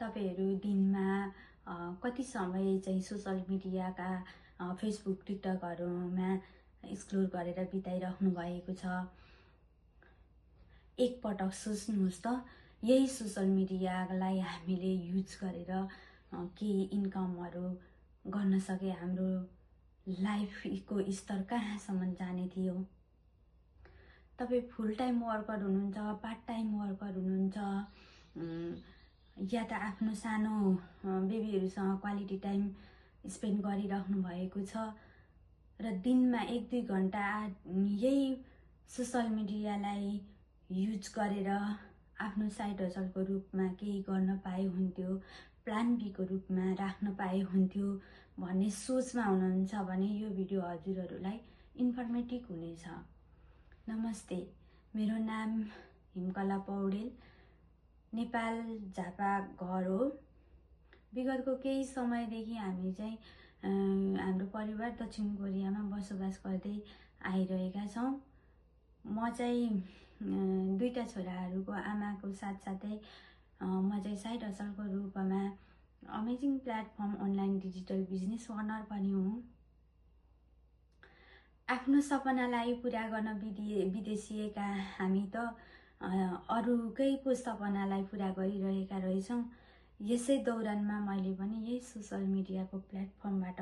तपाईहरु दिनमा कति समय चाहिँ सोशल मिडियाका फेसबुक टिकटकहरुमा एक्सप्लोर गरेर बिताइराख्नु भएको छ। एक पटक सोच्नुहोस् त, यही सोशल मिडियालाई हामीले युज गरेर केही इन्कमहरु गर्न सके हाम्रो लाइफको स्तर कहाँसम्म जाने थियो। तपाई फुल टाइम वर्कर हुनुहुन्छ, पार्ट टाइम वर्कर हुनुहुन्छ, या त आफ्नो सानो बेबीहरुसँग क्वालिटी टाइम स्पेन्ड गरिराख्नु भएको छ र दिनमा 1-2 घण्टा यही सोशल मिडियालाई युज गरेर आफ्नो साइड हसलको रूपमा केही गर्न पाए हुन्थ्यो, प्लान बी को रूपमा राख्न पाए हुन्थ्यो भन्ने सोचमा हुनुहुन्छ भने यो भिडियो हजुरहरुलाई इन्फर्मेटिभ हुनेछ। नमस्ते, मेरो नाम हिमकला पौडेल, नेपाल झापा घर हो। विगतको केही समयदेखि हामी चाहिँ हाम्रो परिवार दक्षिण कोरियामा बसोबास गर्दै आइरहेका छौं। म चाहिँ दुईटा छोराहरुको आमाको साथसाथै म चाहिँ साइड हसलको रूपमा amazing platform online digital business owner पनि हुँ। आफ्नो सपनालाई पूरा गर्न विदेशिएका हामी त अरूकै पो सपनालाई पूरा गरिरहेका रहेछौं। यसै दौरानमा मैले पनि यही सोशल मिडियाको प्लेटफर्मबाट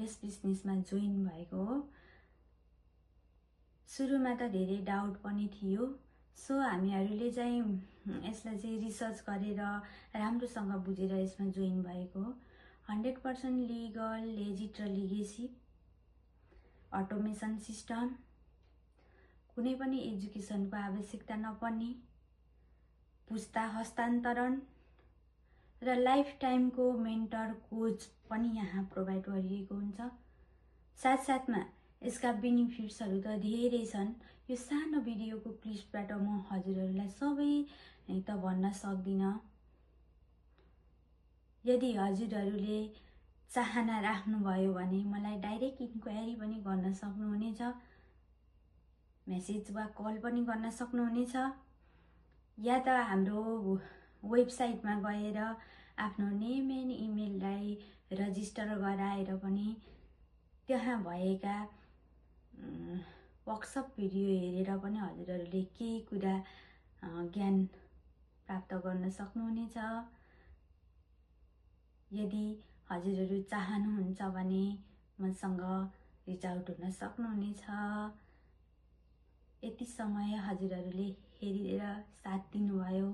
यस बिजनेसमा जोइन भएको हो। सुरुमा त धेरै डाउट पनि थियो। सो हामीहरुले चाहिँ यसलाई चाहिँ रिसर्च गरेर राम्रोसँग बुझेर यसमा जोइन भएको हो। 100% लिगल, लेजिट र लिगेसी, अटोमेसन सिस्टम, कुनै पनि एजुकेसनको आवश्यकता नपर्ने, पुस्ता हस्तान्तरण र लाइफ टाइमको मेन्टर कोच पनि यहाँ प्रोभाइड गरिएको हुन्छ। साथसाथमा यसका बेनिफिट्सहरु त धेरै छन्। यो सानो भिडियोको क्लिपबाट म हजुरहरुलाई सबै त भन्न सक्दिन। यदि हजुरहरुले चाहना राख्नुभयो भने मलाई डाइरेक्ट इन्क्वायरी पनि गर्न सक्नुहुनेछ, मेसेज वा कल पनि गर्न सक्नुहुनेछ, या त हाम्रो वेबसाइटमा गएर आफ्नो नेम एन्ड इमेललाई रजिस्टर गराएर पनि त्यहाँ भएका वर्कसप भिडियो हेरेर पनि हजुरहरुले केही कुरा ज्ञान प्राप्त गर्न सक्नुहुनेछ। यदि हजुरहरु चाहनुहुन्छ भने मसँग रिच आउट हुन सक्नुहुनेछ। यति समय हजुरहरुले हेरेर साथ दिनुभयो